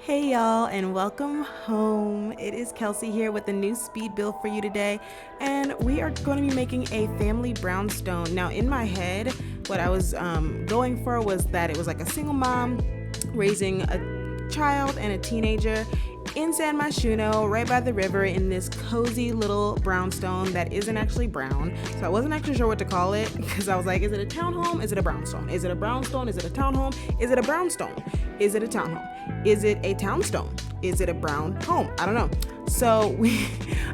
Hey y'all, and welcome home. It is Kelsey here with a new speed build for you today, and we are going to be making a family brownstone. Now, in my head, what I was going for was that it was like a single mom raising a child and a teenager in 𝓨𝓪'𝓵𝓵, right by the river, in this cozy little brownstone that isn't actually brown. So I wasn't actually sure what to call it because I was like, is it a townhome? Is it a brownstone? Is it a brownstone? Is it a townhome? Is it a brownstone? Is it a townhome? Is it a townstone? Is it a brown home? I don't know. So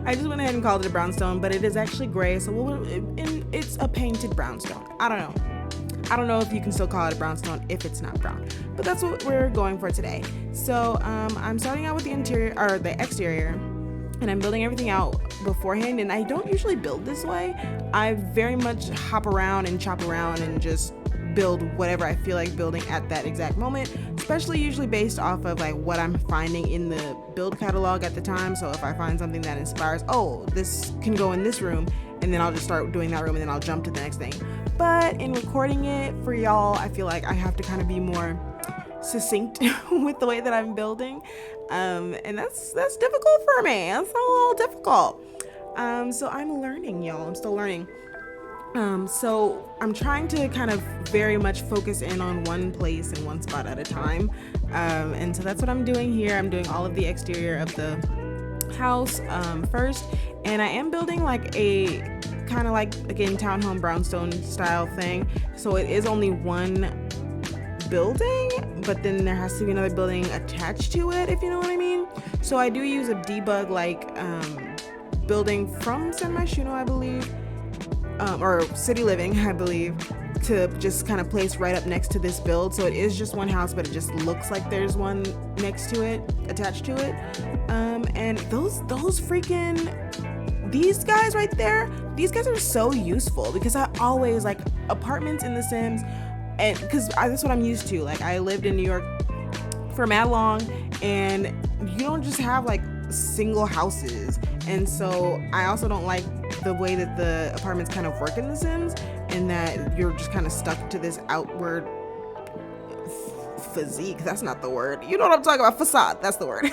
I just went ahead and called it a brownstone, but it is actually gray. So it's a painted brownstone. I don't know. I don't know if you can still call it a brownstone if it's not brown, but that's what we're going for today. So I'm starting out with the interior or the exterior, and I'm building everything out beforehand. And I don't usually build this way. I very much hop around and chop around and just build whatever I feel like building at that exact moment, especially usually based off of like what I'm finding in the build catalog at the time. So if I find something that inspires, oh, this can go in this room, and then I'll just start doing that room, and then I'll jump to the next thing. But in recording it for y'all, I feel like I have to kind of be more succinct with the way that I'm building, and that's difficult for me. That's a little difficult. So I'm learning, y'all. I'm still learning. So I'm trying to kind of very much focus in on one place and one spot at a time, and so that's what I'm doing here. I'm doing all of the exterior of the house first, and I am building like a kind of like, again, townhome brownstone style thing. So it is only one building, but then there has to be another building attached to it, if you know what I mean. So I do use a debug like building from 𝓨𝓪'𝓵𝓵, I believe, or City Living, I believe, to just kind of place right up next to this build. So it is just one house, but it just looks like there's one next to it, attached to it. And those freaking, these guys right there, these guys are so useful because I always like apartments in The Sims, and because that's what I'm used to. Like, I lived in New York for mad long, and you don't just have like single houses. And so I also don't like the way that the apartments kind of work in The Sims, and that you're just kind of stuck to this outward physique. That's not the word. You know what I'm talking about? Facade. That's the word.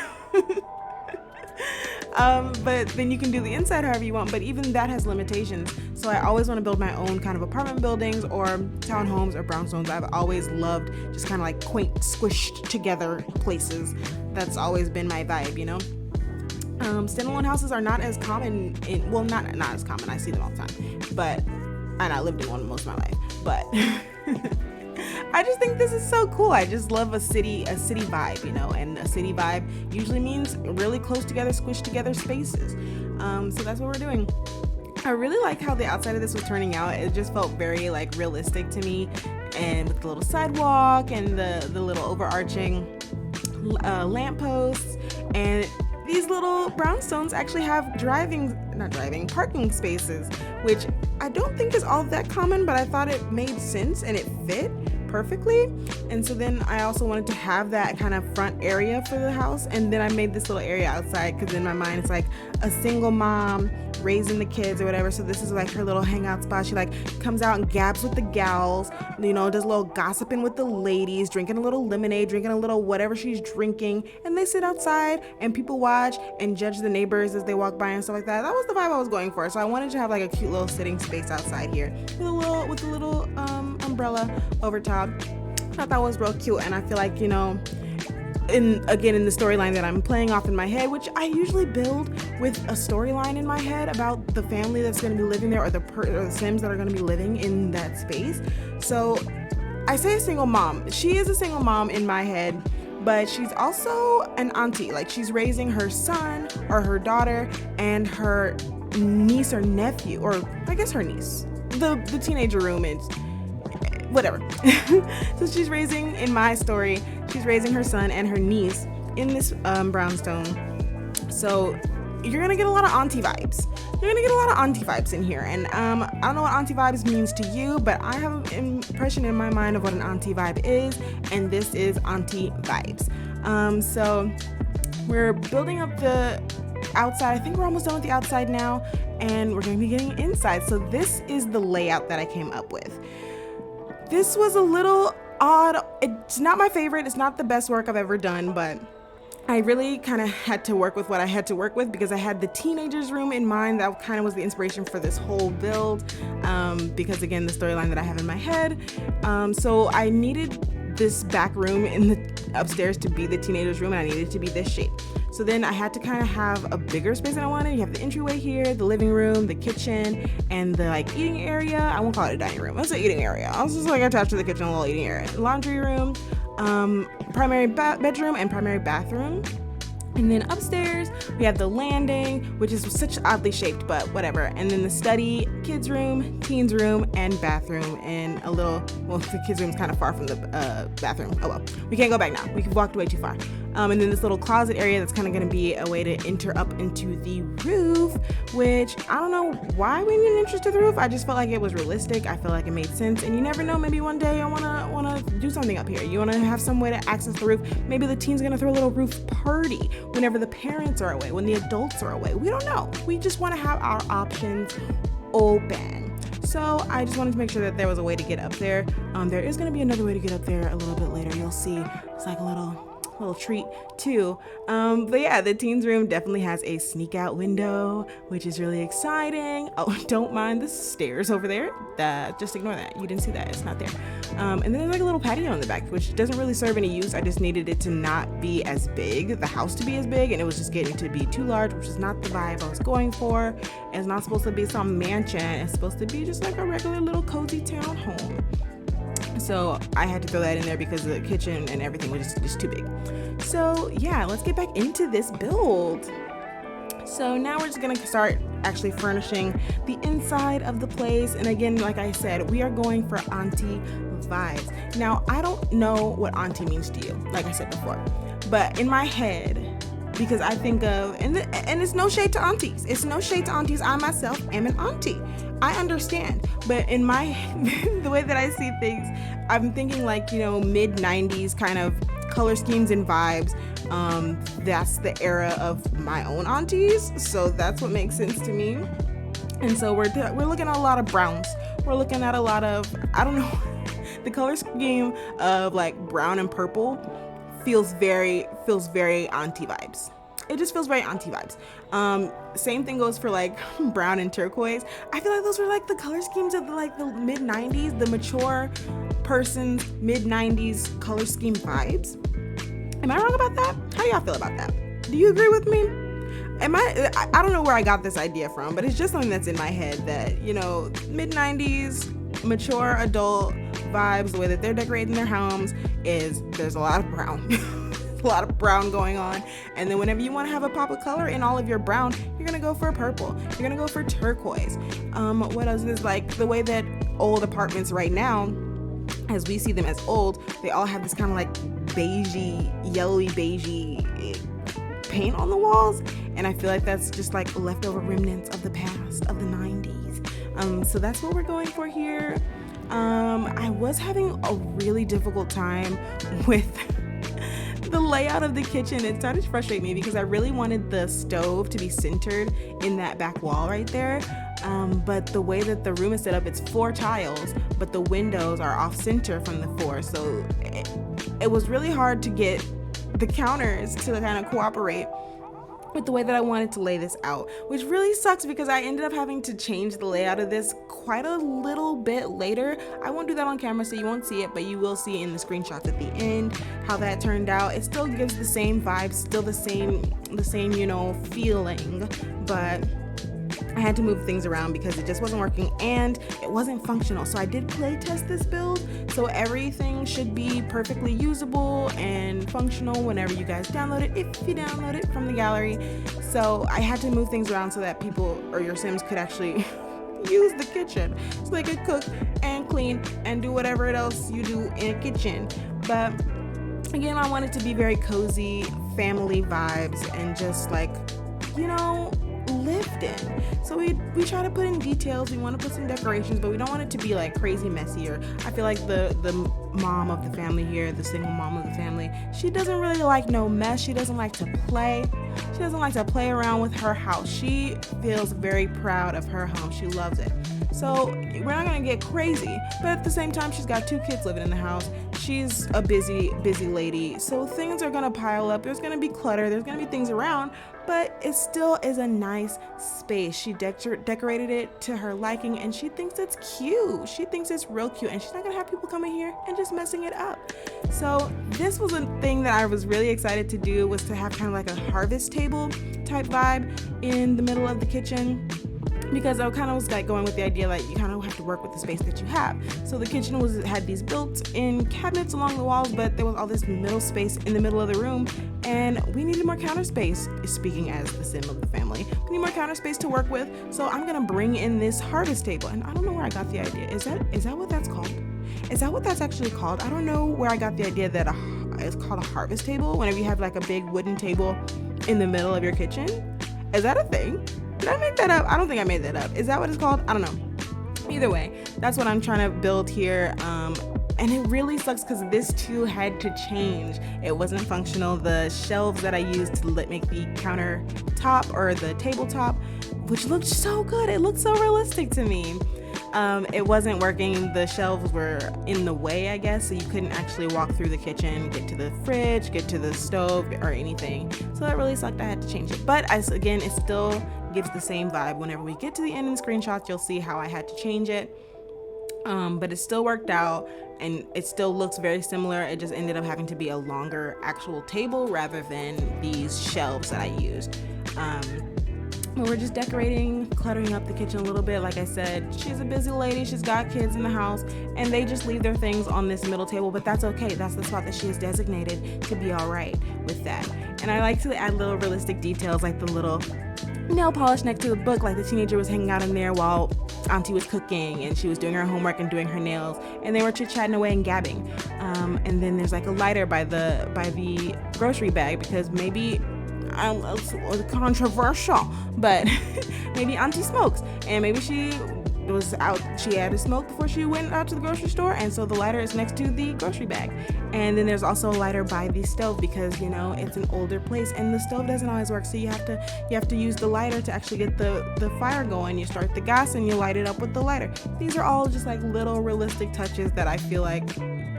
But then you can do the inside however you want, but even that has limitations. So I always want to build my own kind of apartment buildings or townhomes or brownstones. I've always loved just kind of like quaint, squished together places. That's always been my vibe, you know? Standalone houses are not as common not as common. I see them all the time, and I lived in one most of my life, but I just think this is so cool. I just love a city vibe, you know, and a city vibe usually means really close together, squished together spaces. So that's what we're doing. I really like how the outside of this was turning out. It just felt very like realistic to me, and with the little sidewalk and the little overarching lampposts, and these little brownstones actually have parking spaces, which I don't think is all that common, but I thought it made sense and it fit perfectly. And so then I also wanted to have that kind of front area for the house, and then I made this little area outside because in my mind it's like a single mom raising the kids or whatever. So this is like her little hangout spot. She like comes out and gabs with the gals, you know, does a little gossiping with the ladies, drinking a little lemonade, drinking a little whatever she's drinking, and they sit outside and people watch and judge the neighbors as they walk by and stuff like that. That was the vibe I was going for. So I wanted to have like a cute little sitting space outside here with a little umbrella over top. I thought that was real cute, and I feel like, you know, in the storyline that I'm playing off in my head, which I usually build with a storyline in my head about the family that's going to be living there, or the Sims that are going to be living in that space. So I say a single mom. She is a single mom in my head, but she's also an auntie. Like, she's raising her son or her daughter and her niece or nephew, or I guess her niece. The teenager room is whatever. So she's raising, in my story, she's raising her son and her niece in this brownstone. So you're gonna get a lot of auntie vibes. In here, and I don't know what auntie vibes means to you, but I have an impression in my mind of what an auntie vibe is, and this is auntie vibes. So we're building up the outside. I think we're almost done with the outside now, and we're going to be getting inside. So this is the layout that I came up with. This was a little odd. It's not my favorite. It's not the best work I've ever done, but I really kind of had to work with what I had to work with because I had the teenagers room in mind. That kind of was the inspiration for this whole build, because again, the storyline that I have in my head. So I needed this back room in the upstairs to be the teenagers room, and I needed it to be this shape. So then I had to kind of have a bigger space than I wanted. You have the entryway here, the living room, the kitchen, and the like eating area. I won't call it a dining room. It's an eating area. I was just like attached to the kitchen, a little eating area. Laundry room, primary bedroom, and primary bathroom. And then upstairs, we have the landing, which is such oddly shaped, but whatever. And then the study, kids room, teens room, and bathroom, and a little, well, the kids room's kind of far from the bathroom. Oh well, we can't go back now. We walked way too far. And then this little closet area that's kind of going to be a way to enter up into the roof, which I don't know why we need an entrance to the roof. I just felt like it was realistic. I felt like it made sense. And you never know, maybe one day I wanna do something up here. You wanna have some way to access the roof. Maybe the teen's gonna throw a little roof party whenever the parents are away, when the adults are away. We don't know. We just want to have our options open. So I just wanted to make sure that there was a way to get up there. There is going to be another way to get up there a little bit later. You'll see. It's like a little treat too. But yeah, the teens room definitely has a sneak out window, which is really exciting. Oh, don't mind the stairs over there. Just ignore that. You didn't see that. It's not there. And then there's like a little patio in the back, which doesn't really serve any use. I just needed it to not be as big, the house to be as big, and it was just getting to be too large, which is not the vibe I was going for. It's not supposed to be some mansion. It's supposed to be just like a regular little cozy town home. So I had to throw that in there because the kitchen and everything was just too big. So yeah, let's get back into this build. So now we're just gonna start actually furnishing the inside of the place. And again, like I said, we are going for auntie vibes. Now, I don't know what auntie means to you, like I said before, but in my head, because I think of, and it's no shade to aunties. It's no shade to aunties. I myself am an auntie. I understand, but in my, the way that I see things, I'm thinking like, mid 90s kind of color schemes and vibes. That's the era of my own aunties. So that's what makes sense to me. And so we're looking at a lot of browns. We're looking at a lot of, I don't know, the color scheme of like brown and purple feels very auntie vibes. It just feels very auntie vibes. Same thing goes for like brown and turquoise. I feel like those were like the color schemes of the mid 90s, the mature person's mid 90s color scheme vibes. Am I wrong about that? How do y'all feel about that? Do you agree with me? I don't know where I got this idea from, but it's just something that's in my head that, mid 90s mature adult vibes, the way that they're decorating their homes is there's a lot of brown. A lot of brown going on, and then whenever you want to have a pop of color in all of your brown, you're gonna go for purple, you're gonna go for turquoise. What else is like the way that old apartments right now, as we see them as old, they all have this kind of like beigey, yellowy beigey paint on the walls, and I feel like that's just like leftover remnants of the past of the 90s. So that's what we're going for here. I was having a really difficult time with the layout of the kitchen. It started to frustrate me because I really wanted the stove to be centered in that back wall right there. But the way that the room is set up, it's 4 tiles, but the windows are off center from the 4. So it was really hard to get the counters to kind of cooperate with the way that I wanted to lay this out, which really sucks because I ended up having to change the layout of this quite a little bit later. I won't do that on camera, so you won't see it, but you will see in the screenshots at the end how that turned out. It still gives the same vibes, still the same, feeling, but I had to move things around because it just wasn't working and it wasn't functional. So I did play test this build, so everything should be perfectly usable and functional whenever you guys download it, if you download it from the gallery. So I had to move things around so that people or your Sims could actually use the kitchen, so they could cook and clean and do whatever else you do in a kitchen. But again, I want it to be very cozy, family vibes, and just like, lived in. So we try to put in details. We want to put some decorations, but we don't want it to be like crazy messy. Or I feel like the mom of the family here, the single mom of the family, she doesn't really like no mess. She doesn't like to play. She doesn't like to play around with her house. She feels very proud of her home. She loves it. So we're not gonna get crazy, but at the same time, she's got 2 kids living in the house. she's a busy lady, so things are gonna pile up. There's gonna be clutter, there's gonna be things around, but it still is a nice space. She decorated it to her liking, and she thinks it's cute. She thinks it's real cute, and she's not gonna have people coming here and just messing it up. So this was a thing that I was really excited to do, was to have kind of like a harvest table type vibe in the middle of the kitchen, because I kind of was like going with the idea that you kind of have to work with the space that you have. So the kitchen had these built-in cabinets along the walls, but there was all this middle space in the middle of the room, and we needed more counter space. Speaking as the sim of the family, we need more counter space to work with. So I'm gonna bring in this harvest table, and I don't know where I got the idea. Is that what that's called? Is that what that's actually called? I don't know where I got the idea that it's called a harvest table. Whenever you have like a big wooden table in the middle of your kitchen, is that a thing? Did I make that up? I don't think I made that up. Is that what it's called? I don't know. Either way, that's what I'm trying to build here. And it really sucks because this too had to change. It wasn't functional. The shelves that I used to make the countertop or the tabletop, which looked so good. It looked so realistic to me. It wasn't working. The shelves were in the way, I guess, so you couldn't actually walk through the kitchen, get to the fridge, get to the stove, or anything. So that really sucked. I had to change it. But again, it still gives the same vibe. Whenever we get to the end in screenshots, you'll see how I had to change it. But it still worked out, and it still looks very similar. It just ended up having to be a longer actual table rather than these shelves that I used. But we're just decorating, cluttering up the kitchen a little bit. Like I said, she's a busy lady. She's got kids in the house, and they just leave their things on this middle table, but that's okay. That's the spot that she has designated to be all right with that. And I like to add little realistic details, like the little nail polish next to the book, like the teenager was hanging out in there while Auntie was cooking and she was doing her homework and doing her nails, and they were chit-chatting away and gabbing. And then there's like a lighter by the grocery bag, because maybe it's controversial, but maybe Auntie smokes, and maybe she had to smoke before she went out to the grocery store, and so the lighter is next to the grocery bag. And then there's also a lighter by the stove, because it's an older place and the stove doesn't always work, so you have to use the lighter to actually get the fire going. You start the gas and you light it up with the lighter. These are all just like little realistic touches that I feel like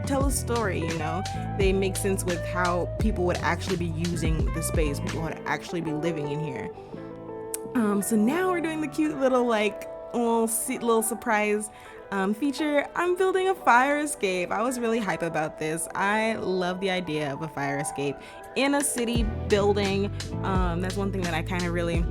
tell a story. They make sense with how people would actually be using the space, people would actually be living in here. So now we're doing the cute little little surprise feature. I'm building a fire escape. I was really hype about this. I love the idea of a fire escape in a city building. That's one thing that I kind of really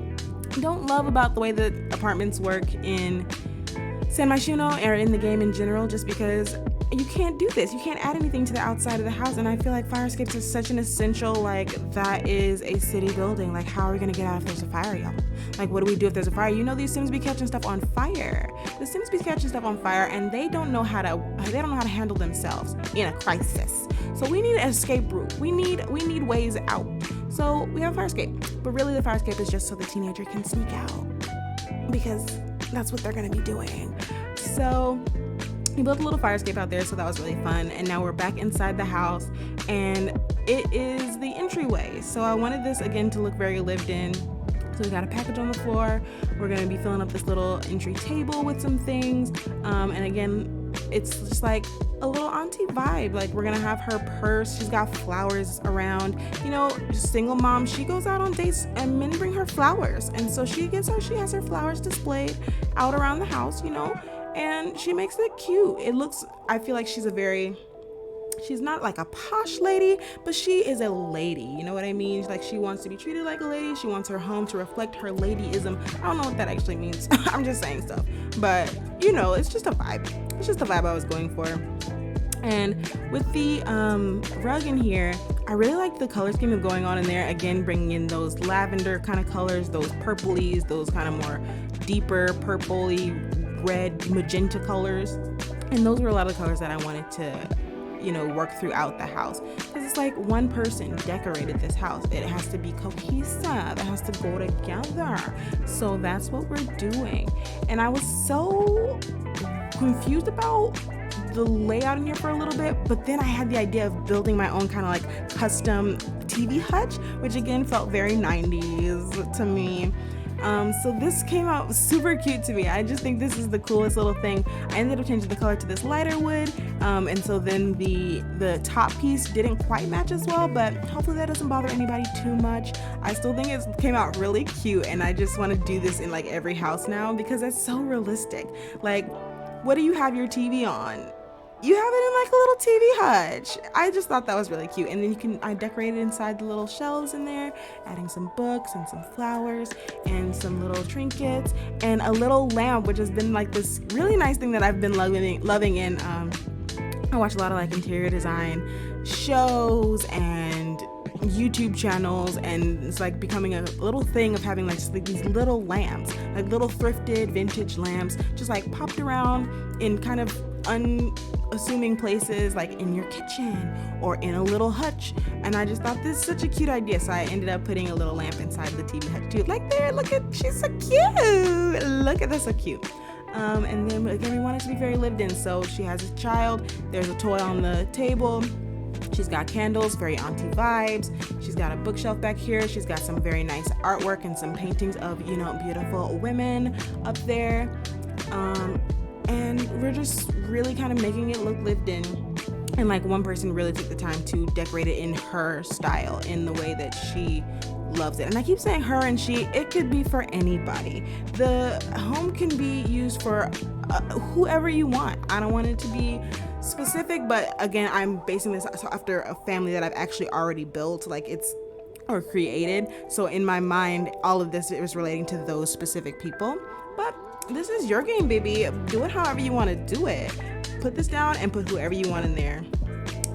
don't love about the way that apartments work in 𝓨𝓪'𝓵𝓵, or in the game in general, just because you can't do this. You can't add anything to the outside of the house, and I feel like fire escapes is such an essential, that is a city building. How are we gonna get out if there's a fire, y'all? What do we do if there's a fire? These Sims be catching stuff on fire. The Sims be catching stuff on fire, and they don't know how to handle themselves in a crisis. So we need an escape route. We need ways out. So we have a fire escape, but really the fire escape is just so the teenager can sneak out, because that's what they're gonna be doing. So we built a little fire escape out there, so that was really fun. And now we're back inside the house, and it is the entryway. So I wanted this again to look very lived in. So we got a package on the floor. We're gonna be filling up this little entry table with some things. And again, it's just like a little auntie vibe. We're gonna have her purse. She's got flowers around. Single mom, she goes out on dates and men bring her flowers. And so she has her flowers displayed out around the house, and she makes it cute. I feel like she's not like a posh lady, but she is a lady, you know what I mean? She wants to be treated like a lady. She wants her home to reflect her ladyism. I don't know what that actually means. I'm just saying stuff, but it's just a vibe. It's just the vibe I was going for. And with the rug in here, I really like the color scheme of going on in there. Again, bringing in those lavender kind of colors, those purplies, those kind of more deeper purpley, red, magenta colors. And those were a lot of colors that I wanted to work throughout the house, because it's like one person decorated this house. It has to be cohesive. It has to go together. So that's what we're doing. And I was so confused about the layout in here for a little bit, but then I had the idea of building my own kind of custom TV hutch, which again felt very 90s to me. So this came out super cute to me. I just think this is the coolest little thing. I ended up changing the color to this lighter wood, and so then the top piece didn't quite match as well, but hopefully that doesn't bother anybody too much. I still think it came out really cute, and I just want to do this in like every house now because it's so realistic. Like, what do you have your TV on? You have it in like a little TV hutch. I just thought that was really cute. And then I decorated inside the little shelves in there, adding some books and some flowers and some little trinkets and a little lamp, which has been like this really nice thing that I've been loving in. I watch a lot of like interior design shows and YouTube channels, and it's like becoming a little thing of having like these little lamps, like little thrifted vintage lamps, just like popped around in kind of unassuming places, like in your kitchen or in a little hutch. And I just thought this is such a cute idea, so I ended up putting a little lamp inside the TV hutch too. Like there, look at, she's so cute. Look at that, so cute. And then again, we want it to be very lived in. So she has a child, there's a toy on the table, she's got candles, very auntie vibes. She's got a bookshelf back here. She's got some very nice artwork and some paintings of, you know, beautiful women up there. And we're just really kind of making it look lived in. And like one person really took the time to decorate it in her style, in the way that she loves it. And I keep saying her and she, it could be for anybody. The home can be used for whoever you want. I don't want it to be specific, but again, I'm basing this after a family that I've actually already built, like it's, or created. So in my mind, all of this is relating to those specific people. But this is your game, baby. Do it however you want to do it. Put this down and put whoever you want in there.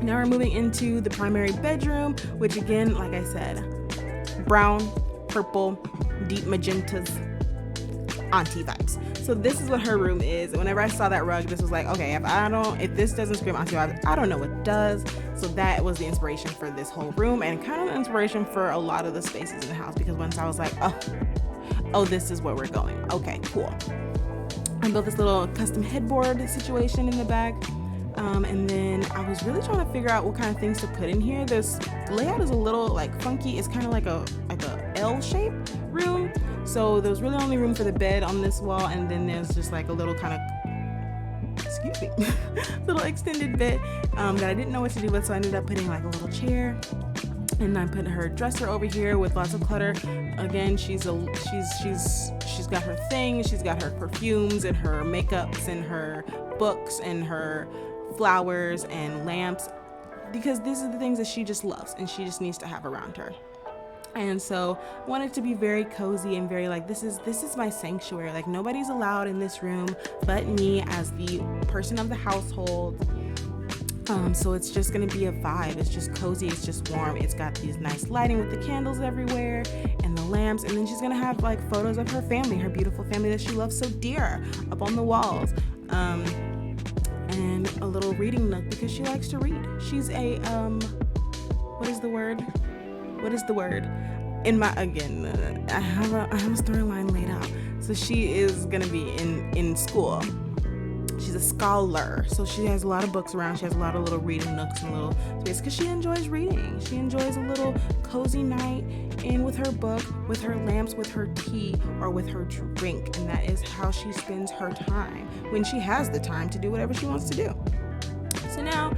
Now we're moving into the primary bedroom, which again, like I said, brown, purple, deep magentas, auntie vibes. So this is what her room is. Whenever I saw that rug, this was like, okay, if this doesn't scream auntie vibes, I don't know what does. So that was the inspiration for this whole room, and kind of the inspiration for a lot of the spaces in the house, because once I was like, oh, this is where we're going. Okay, cool. I built this little custom headboard situation in the back. And then I was really trying to figure out what kind of things to put in here. This layout is a little like funky. It's kind of like a L-shaped room. So there was really only room for the bed on this wall, and then there's just like a little kind of, excuse me, little extended bed that I didn't know what to do with. So I ended up putting like a little chair, and I put her dresser over here with lots of clutter. Again, she's got her things. She's got her perfumes and her makeups and her books and her flowers and lamps, because these are the things that she just loves and she just needs to have around her. And so I want it to be very cozy and very like, this is my sanctuary. Like nobody's allowed in this room but me as the person of the household. So it's just gonna be a vibe. It's just cozy, it's just warm. It's got these nice lighting with the candles everywhere and the lamps. And then she's gonna have like photos of her family, her beautiful family that she loves so dear, up on the walls. And a little reading nook because she likes to read. She's a, what is the word? In my, again, I have a storyline laid out. So she is gonna be in school. She's a scholar, so she has a lot of books around. She has a lot of little reading nooks and little space because she enjoys reading. She enjoys a little cozy night in with her book, with her lamps, with her tea, or with her drink. And that is how she spends her time when she has the time to do whatever she wants to do. So now,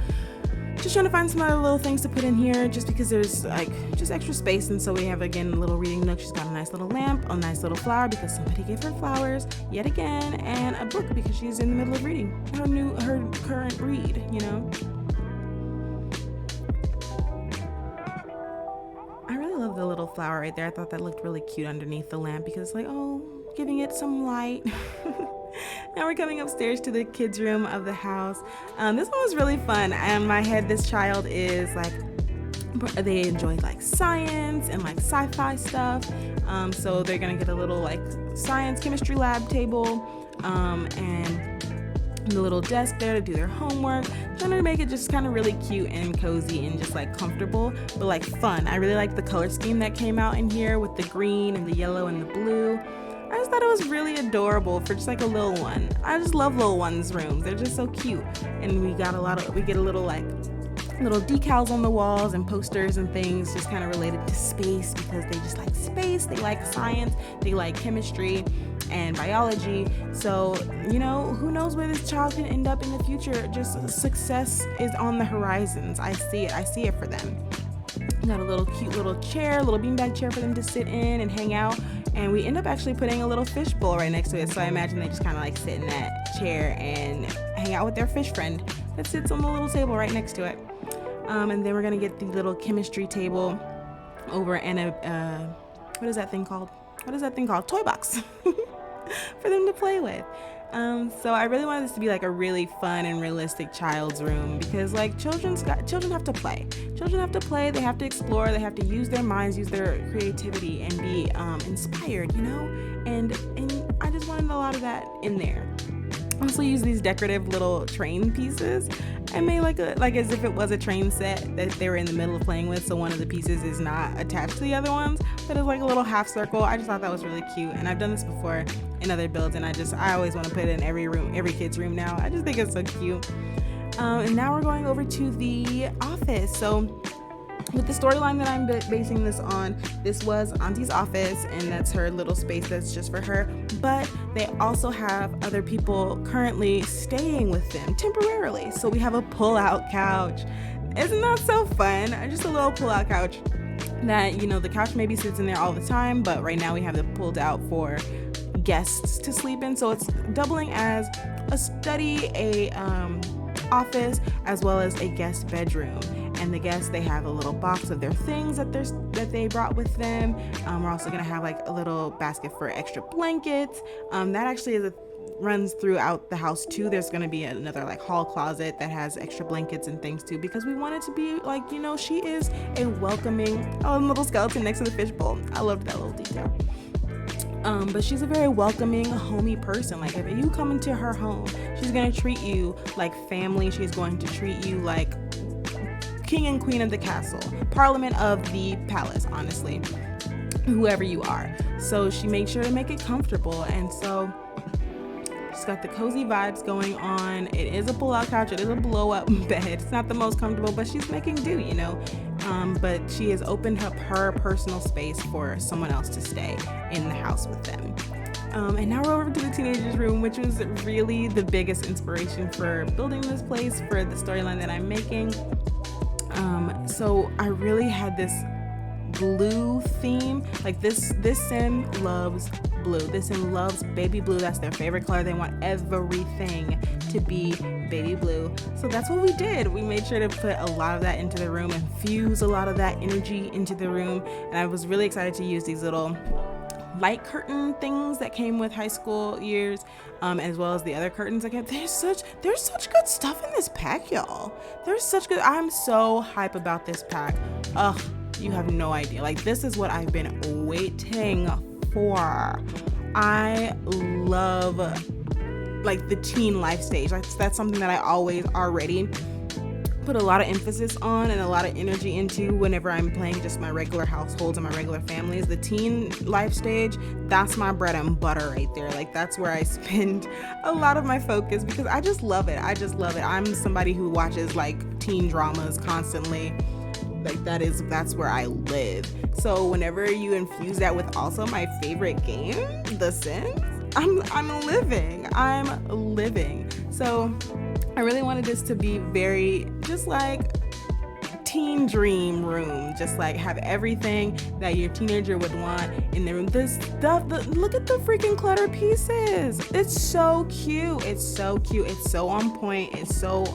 just trying to find some other little things to put in here just because there's like just extra space. And so we have again a little reading nook. She's got a nice little lamp, a nice little flower because somebody gave her flowers yet again, and a book because she's in the middle of reading her current read, you know. I really love the little flower right there. I thought that looked really cute underneath the lamp because it's like, oh, giving it some light. Now we're coming upstairs to the kids' room of the house. This one was really fun. In my head, this child is like, they enjoy like science and like sci-fi stuff. So they're gonna get a little like science chemistry lab table and the little desk there to do their homework. Trying to make it just kind of really cute and cozy and just like comfortable, but like fun. I really like the color scheme that came out in here with the green and the yellow and the blue. I just thought it was really adorable for just like a little one. I just love little ones' rooms. They're just so cute. And we get a little like little decals on the walls and posters and things just kind of related to space, because they just like space, they like science, they like chemistry and biology. So, you know, who knows where this child can end up in the future. Just success is on the horizons. I see it for them. Got a little cute little chair, little beanbag chair for them to sit in and hang out. And we end up actually putting a little fish bowl right next to it. So I imagine they just kind of like sit in that chair and hang out with their fish friend that sits on the little table right next to it. And then we're gonna get the little chemistry table over and a what is that thing called? Toy box for them to play with. So I really wanted this to be like a really fun and realistic child's room, because like children have to play. Children have to play, they have to explore, they have to use their minds, use their creativity, and be inspired, you know? And I just wanted a lot of that in there. I also use these decorative little train pieces. I made like as if it was a train set that they were in the middle of playing with, so one of the pieces is not attached to the other ones, but it's like a little half circle. I just thought that was really cute, and I've done this before in other builds, and I always want to put it in every kid's room now. I just think it's so cute. And now we're going over to the office. So with the storyline that I'm basing this on, this was Auntie's office, and that's her little space that's just for her. But they also have other people currently staying with them temporarily. So we have a pull-out couch. Isn't that so fun? Just a little pull-out couch that, you know, the couch maybe sits in there all the time, but right now we have it pulled out for guests to sleep in. So it's doubling as a study, a office, as well as a guest bedroom. And the guests, they have a little box of their things that they brought with them. We're also gonna have like a little basket for extra blankets. That actually runs throughout the house too. There's gonna be another like hall closet that has extra blankets and things too, because we want it to be like, you know, she is a welcoming little skeleton next to the fishbowl. I loved that little detail. But she's a very welcoming, homey person. Like if you come into her home, she's gonna treat you like family. She's going to treat you like king and queen of the castle, parliament of the palace, honestly, whoever you are. So she made sure to make it comfortable, and so she's got the cozy vibes going on. It is a pull-out couch, it is a blow-up bed. It's not the most comfortable, but she's making do, you know. But she has opened up her personal space for someone else to stay in the house with them. And now we're over to the teenagers' room, which was really the biggest inspiration for building this place, for the storyline that I'm making. So I really had this blue theme. Like this sim loves blue. This sim loves baby blue. That's their favorite color. They want everything to be baby blue. So that's what we did. We made sure to put a lot of that into the room, infuse a lot of that energy into the room. And I was really excited to use these little light curtain things that came with high school years, as well as the other curtains. Like there's such good stuff in this pack, y'all. I'm so hype about this pack. Ugh, you have no idea. Like this is what I've been waiting for. I love like the teen life stage. That's something that I always already put a lot of emphasis on and a lot of energy into whenever I'm playing just my regular households and my regular families. The teen life stage, that's my bread and butter right there. Like that's where I spend a lot of my focus, because I just love it. I'm somebody who watches like teen dramas constantly. Like that's where I live. So whenever you infuse that with also my favorite game, The Sims, I'm living. So I really wanted this to be very just like teen dream room, just like have everything that your teenager would want in the room. This stuff, look at the freaking clutter pieces. It's so cute. It's so on point. It's so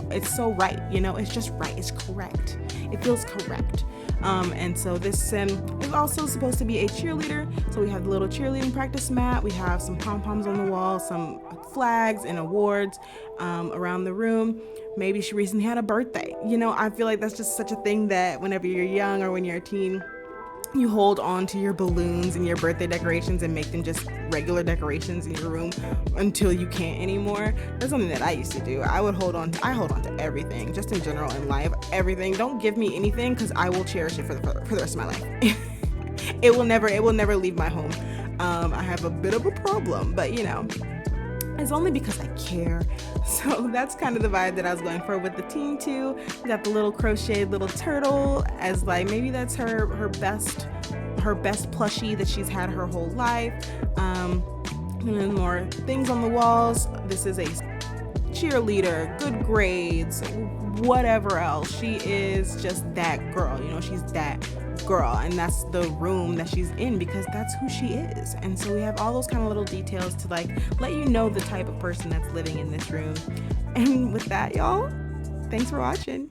right. You know, it's just right. It's correct. It feels correct. And so this sim is also supposed to be a cheerleader. So we have the little cheerleading practice mat. We have some pom-poms on the wall, some flags and awards around the room. Maybe she recently had a birthday. You know, I feel like that's just such a thing that whenever you're young or when you're a teen, you hold on to your balloons and your birthday decorations and make them just regular decorations in your room until you can't anymore. That's something that I used to do. I hold on to everything, just in general in life. Everything. Don't give me anything, because I will cherish it for the rest of my life. It will never leave my home. I have a bit of a problem, but you know. is only because I care. So that's kind of the vibe that I was going for with the team too. We got the little crocheted little turtle as like maybe that's her best plushie that she's had her whole life. And then more things on the walls. This is a cheerleader, good grades, whatever else. She is just that girl, she's that girl, and that's the room that she's in because that's who she is. And so we have all those kind of little details to like let you know the type of person that's living in this room. And with that, y'all, thanks for watching.